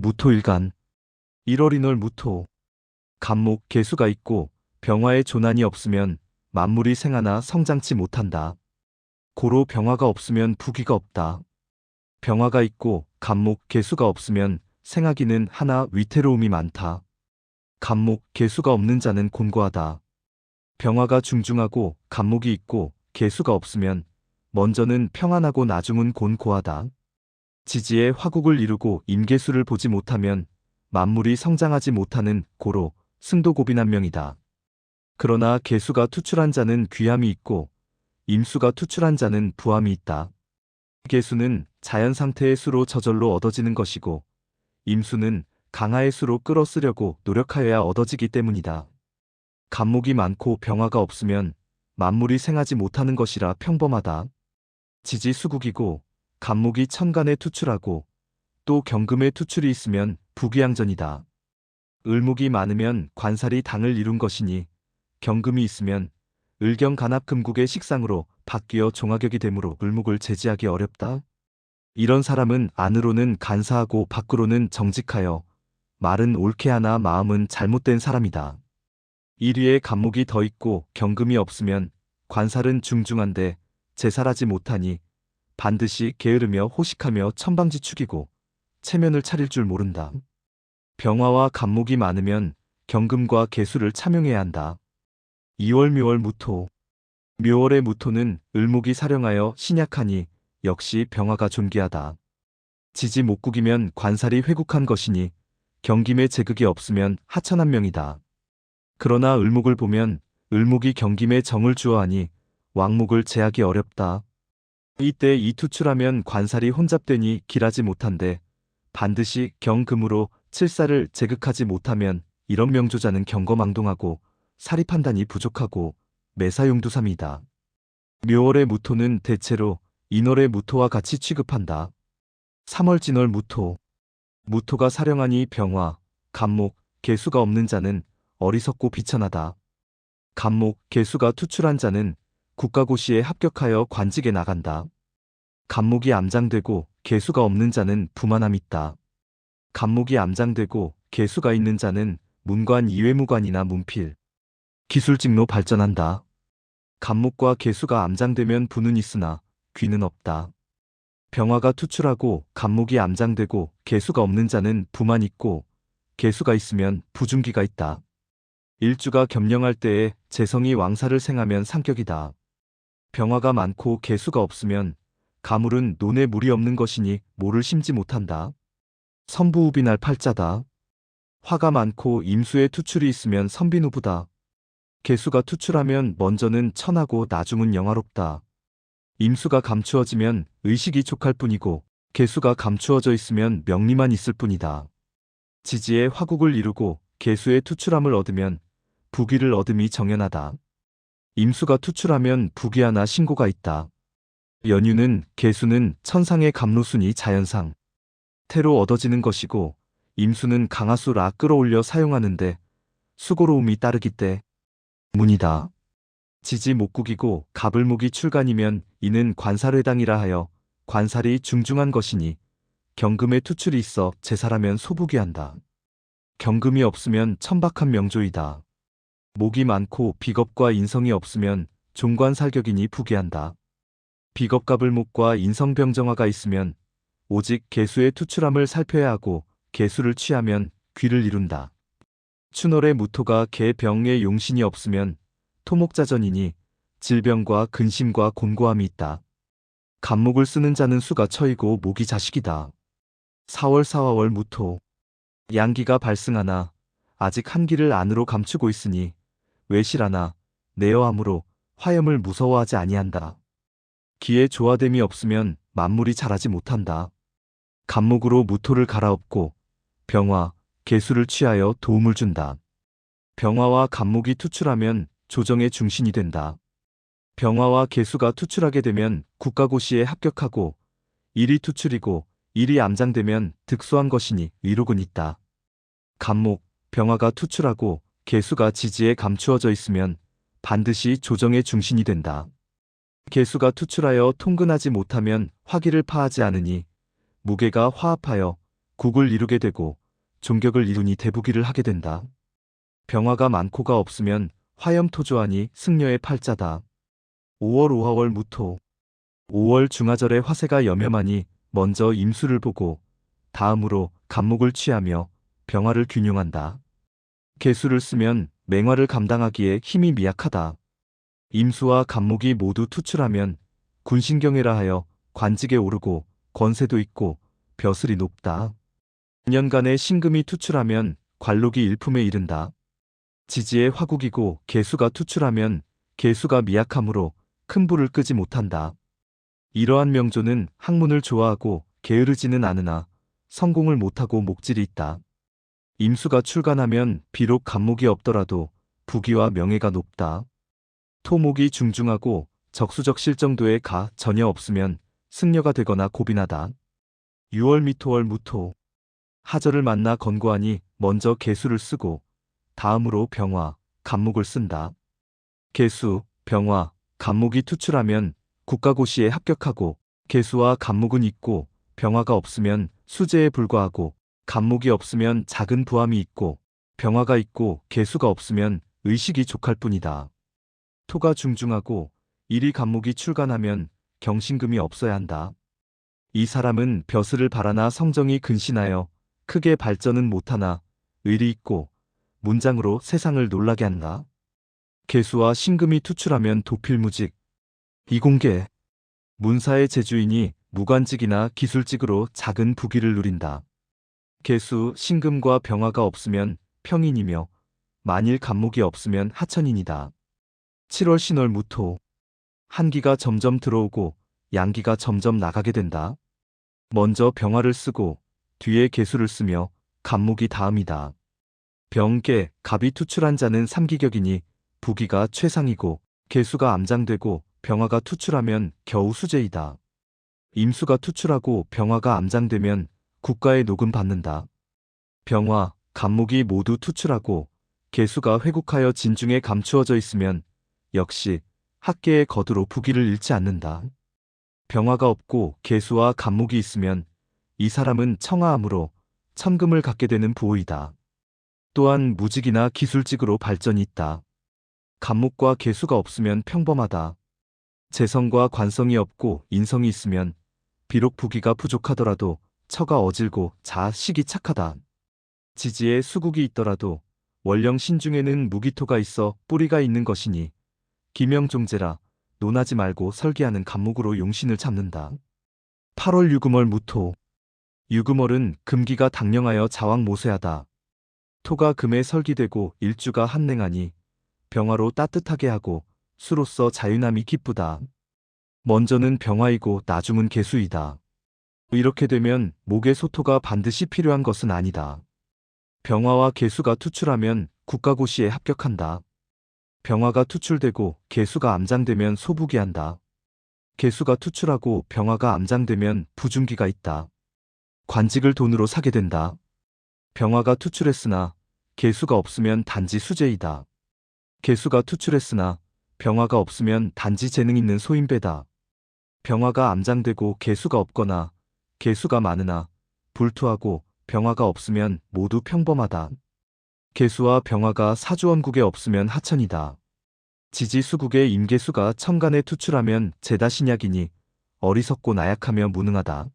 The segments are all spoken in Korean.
무토일간 1월 무토. 간목 개수가 있고 병화에 조난이 없으면 만물이 생하나 성장치 못한다. 고로 병화가 없으면 부귀가 없다. 병화가 있고 간목 개수가 없으면 생하기는 하나 위태로움이 많다. 간목 개수가 없는 자는 곤고하다. 병화가 중중하고 간목이 있고 개수가 없으면 먼저는 평안하고 나중은 곤고하다. 지지에 화국을 이루고 임계수를 보지 못하면 만물이 성장하지 못하는 고로 승도고빈한명이다. 그러나 개수가 투출한 자는 귀함이 있고 임수가 투출한 자는 부함이 있다. 개수는 자연 상태의 수로 저절로 얻어지는 것이고 임수는 강하의 수로 끌어쓰려고 노력하여야 얻어지기 때문이다. 간목이 많고 병화가 없으면 만물이 생하지 못하는 것이라 평범하다. 지지 수국이고 간목이 천간에 투출하고 또 경금에 투출이 있으면 부귀양전이다. 을목이 많으면 관살이 당을 이룬 것이니 경금이 있으면 을경간합금국의 식상으로 바뀌어 종화격이 되므로 을목을 제지하기 어렵다. 이런 사람은 안으로는 간사하고 밖으로는 정직하여 말은 옳게 하나 마음은 잘못된 사람이다. 1위에 간목이 더 있고 경금이 없으면 관살은 중중한데 제살하지 못하니 반드시 게으르며 호식하며 천방지축이고 체면을 차릴 줄 모른다. 병화와 간목이 많으면 경금과 개수를 참용해야 한다. 2월 묘월 무토. 묘월의 무토는 을목이 사령하여 신약하니 역시 병화가 존귀하다. 지지 목국이면 관살이 회국한 것이니 경김에 제극이 없으면 하천한명이다. 그러나 을목을 보면 을목이 경김에 정을 주어하니 왕목을 제하기 어렵다. 이때 이투출하면 관살이 혼잡되니 길하지 못한데 반드시 경금으로 칠사를 제극하지 못하면 이런 명조자는 경거망동하고 사리판단이 부족하고 매사용두삼이다. 묘월의 무토는 대체로 인월의 무토와 같이 취급한다. 3월 진월 무토. 무토가 사령하니 병화, 간목, 개수가 없는 자는 어리석고 비천하다. 간목, 개수가 투출한 자는 국가고시에 합격하여 관직에 나간다. 간목이 암장되고 개수가 없는 자는 부만함 있다. 간목이 암장되고 개수가 있는 자는 문관 이외무관이나 문필, 기술직로 발전한다. 간목과 개수가 암장되면 부는 있으나 귀는 없다. 병화가 투출하고 간목이 암장되고 개수가 없는 자는 부만 있고 개수가 있으면 부중기가 있다. 일주가 겸령할 때에 재성이 왕사를 생하면 상격이다. 병화가 많고 개수가 없으면 가물은 논에 물이 없는 것이니 모를 심지 못한다. 선부우비날 팔자다. 화가 많고 임수에 투출이 있으면 선비누부다. 개수가 투출하면 먼저는 천하고 나중은 영화롭다. 임수가 감추어지면 의식이 족할 뿐이고 개수가 감추어져 있으면 명리만 있을 뿐이다. 지지에 화국을 이루고 개수의 투출함을 얻으면 부귀를 얻음이 정연하다. 임수가 투출하면 부귀하나 신고가 있다. 연유는 개수는 천상의 갑로순이 자연상 태로 얻어지는 것이고 임수는 강하수라 끌어올려 사용하는데 수고로움이 따르기 때문이다. 지지 목국이고 갑을목이 출간이면 이는 관살회당이라 하여 관살이 중중한 것이니 경금에 투출이 있어 제살하면 소부귀한다. 경금이 없으면 천박한 명조이다. 목이 많고 비겁과 인성이 없으면 종관살격이니 부귀한다. 비겁갑을목과 인성병정화가 있으면 오직 개수의 투출함을 살펴야 하고 개수를 취하면 귀를 이룬다. 춘월의 무토가 개병의 용신이 없으면 토목자전이니 질병과 근심과 곤고함이 있다. 간목을 쓰는 자는 수가 처이고 목이 자식이다. 4월 사화월 무토. 양기가 발승하나 아직 한기를 안으로 감추고 있으니 외실하나 내어함으로 화염을 무서워하지 아니한다. 기에 조화됨이 없으면 만물이 자라지 못한다. 간목으로 무토를 갈아엎고 병화, 개수를 취하여 도움을 준다. 병화와 간목이 투출하면 조정의 중심이 된다. 병화와 개수가 투출하게 되면 국가고시에 합격하고 일이 투출이고 일이 암장되면 득수한 것이니 위록은 있다. 간목, 병화가 투출하고 개수가 지지에 감추어져 있으면 반드시 조정의 중심이 된다. 개수가 투출하여 통근하지 못하면 화기를 파하지 않으니 무게가 화합하여 국을 이루게 되고 종격을 이루니 대부기를 하게 된다. 병화가 많고가 없으면 화염토조하니 승려의 팔자다. 5월 오화월 무토. 5월 중하절에 화세가 염염하니 먼저 임수를 보고 다음으로 간목을 취하며 병화를 균용한다. 개수를 쓰면 맹화를 감당하기에 힘이 미약하다. 임수와 간목이 모두 투출하면 군신경이라 하여 관직에 오르고 권세도 있고 벼슬이 높다. 2년간의 신금이 투출하면 관록이 일품에 이른다. 지지에 화국이고 개수가 투출하면 개수가 미약하므로 큰 불을 끄지 못한다. 이러한 명조는 학문을 좋아하고 게으르지는 않으나 성공을 못하고 목질이 있다. 임수가 출간하면 비록 간목이 없더라도 부귀와 명예가 높다. 토목이 중중하고 적수적실 정도의 가 전혀 없으면 승려가 되거나 고빈하다. 6월 미토월 무토. 하절을 만나 건고하니 먼저 개수를 쓰고 다음으로 병화, 간목을 쓴다. 개수, 병화, 간목이 투출하면 국가고시에 합격하고 개수와 간목은 있고 병화가 없으면 수재에 불과하고 간목이 없으면 작은 부함이 있고 병화가 있고 개수가 없으면 의식이 족할 뿐이다. 토가 중중하고 일이 간목이 출간하면 경신금이 없어야 한다. 이 사람은 벼슬을 바라나 성정이 근신하여 크게 발전은 못하나 의리 있고 문장으로 세상을 놀라게 한다. 개수와 신금이 투출하면 도필무직, 이공계, 문사의 제주인이 무관직이나 기술직으로 작은 부귀를 누린다. 개수, 신금과 병화가 없으면 평인이며 만일 간목이 없으면 하천인이다. 7월 신월 무토. 한기가 점점 들어오고 양기가 점점 나가게 된다. 먼저 병화를 쓰고 뒤에 개수를 쓰며 간목이 다음이다. 병계, 갑이 투출한 자는 삼기격이니 부기가 최상이고 개수가 암장되고 병화가 투출하면 겨우 수재이다. 임수가 투출하고 병화가 암장되면 국가의 녹음 받는다. 병화, 간목이 모두 투출하고 개수가 회국하여 진중에 감추어져 있으면 역시 학계의 거두로 부기를 잃지 않는다. 병화가 없고 개수와 간목이 있으면 이 사람은 청아함으로 천금을 갖게 되는 부호이다. 또한 무직이나 기술직으로 발전이 있다. 간목과 개수가 없으면 평범하다. 재성과 관성이 없고 인성이 있으면 비록 부귀가 부족하더라도 처가 어질고 자식이 착하다. 지지에 수국이 있더라도 원령 신중에는 무기토가 있어 뿌리가 있는 것이니 기명종제라 논하지 말고 설계하는 간목으로 용신을 잡는다. 8월 유금월 무토. 유금월은 금기가 당령하여 자왕모세하다. 토가 금에 설기되고 일주가 한냉하니 병화로 따뜻하게 하고 수로서 자유남이 기쁘다. 먼저는 병화이고 나중은 개수이다. 이렇게 되면 목의 소토가 반드시 필요한 것은 아니다. 병화와 개수가 투출하면 국가고시에 합격한다. 병화가 투출되고 개수가 암장되면 소부기한다. 개수가 투출하고 병화가 암장되면 부중기가 있다. 관직을 돈으로 사게 된다. 병화가 투출했으나 개수가 없으면 단지 수재이다. 개수가 투출했으나 병화가 없으면 단지 재능 있는 소인배다. 병화가 암장되고 개수가 없거나 개수가 많으나 불투하고 병화가 없으면 모두 평범하다. 개수와 병화가 사주원국에 없으면 하천이다. 지지수국의 임계수가 천간에 투출하면 제다신약이니 어리석고 나약하며 무능하다.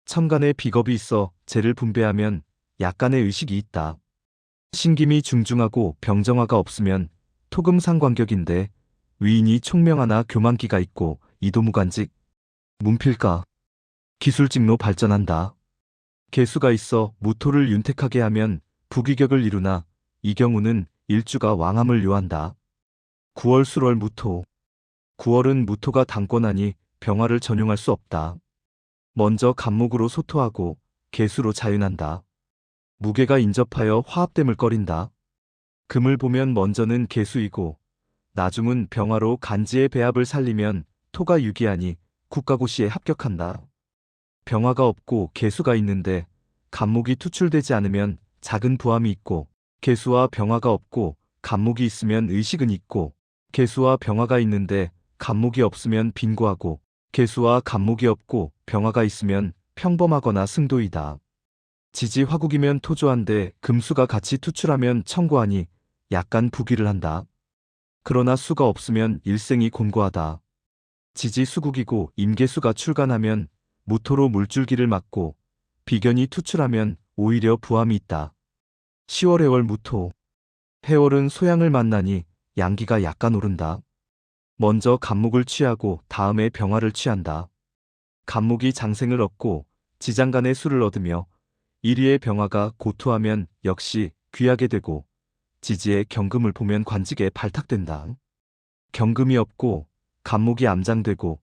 천간에 비겁이 있어 재를 분배하면 약간의 의식이 있다. 신김이 중중하고 병정화가 없으면 토금상관격인데 위인이 총명하나 교만기가 있고 이도무관직, 문필가, 기술직로 발전한다. 개수가 있어 무토를 윤택하게 하면 부귀격을 이루나 이 경우는 일주가 왕함을 요한다. 9월 술월 무토. 9월은 무토가 당권하니 병화를 전용할 수 없다. 먼저 간목으로 소토하고 개수로 자윤한다. 무게가 인접하여 화합됨을 꺼린다. 금을 보면 먼저는 개수이고 나중은 병화로 간지의 배합을 살리면 토가 유기하니 국가고시에 합격한다. 병화가 없고 개수가 있는데 간목이 투출되지 않으면 작은 부함이 있고 개수와 병화가 없고 간목이 있으면 의식은 있고 개수와 병화가 있는데 간목이 없으면 빈고하고 개수와 간목이 없고 병화가 있으면 평범하거나 승도이다. 지지 화국이면 토조한데 금수가 같이 투출하면 청고하니 약간 부기를 한다. 그러나 수가 없으면 일생이 곤고하다. 지지 수국이고 임계수가 출간하면 무토로 물줄기를 막고 비견이 투출하면 오히려 부함이 있다. 10월 해월 무토. 해월은 소양을 만나니 양기가 약간 오른다. 먼저 간목을 취하고 다음에 병화를 취한다. 간목이 장생을 얻고 지장간의 수를 얻으며 이리의 병화가 고투하면 역시 귀하게 되고 지지의 경금을 보면 관직에 발탁된다. 경금이 없고 간목이 암장되고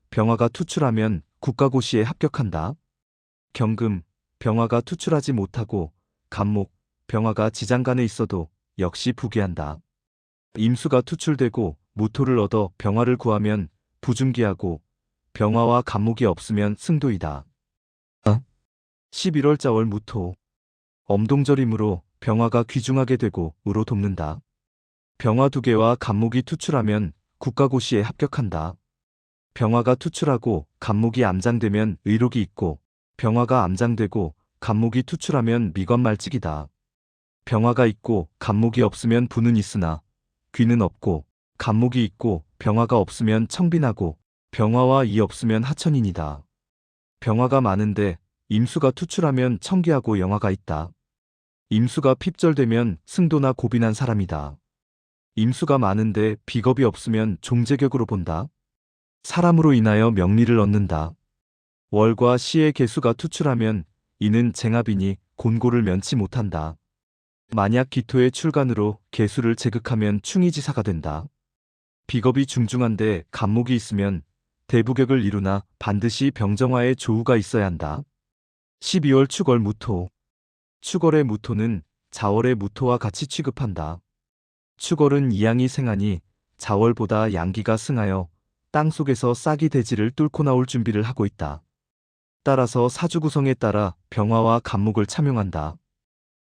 병화가 투출하면 국가고시에 합격한다. 경금, 병화가 투출하지 못하고 간목, 병화가 지장간에 있어도 역시 부귀한다. 임수가 투출되고 무토를 얻어 병화를 구하면 부중기하고 병화와 간목이 없으면 승도이다. 11월 자월 무토. 엄동절이므로 병화가 귀중하게 되고 으로 돕는다. 병화 2개와 간목이 투출하면 국가고시에 합격한다. 병화가 투출하고 간목이 암장되면 의록이 있고 병화가 암장되고 간목이 투출하면 미관말직이다. 병화가 있고 간목이 없으면 부는 있으나 귀는 없고 간목이 있고 병화가 없으면 청빈하고 병화와 이 없으면 하천인이다. 병화가 많은데 임수가 투출하면 청기하고 영화가 있다. 임수가 핍절되면 승도나 고빈한 사람이다. 임수가 많은데 비겁이 없으면 종제격으로 본다. 사람으로 인하여 명리를 얻는다. 월과 시의 계수가 투출하면 이는 쟁압이니 곤고를 면치 못한다. 만약 기토의 출간으로 계수를 제극하면 충이지사가 된다. 비겁이 중중한데 간목이 있으면 대부격을 이루나 반드시 병정화에 조우가 있어야 한다. 12월 축월 무토. 축월의 무토는 자월의 무토와 같이 취급한다. 축월은 이양이 생하니 자월보다 양기가 승하여 땅속에서 싹이 대지를 뚫고 나올 준비를 하고 있다. 따라서 사주구성에 따라 병화와 간목을 참용한다.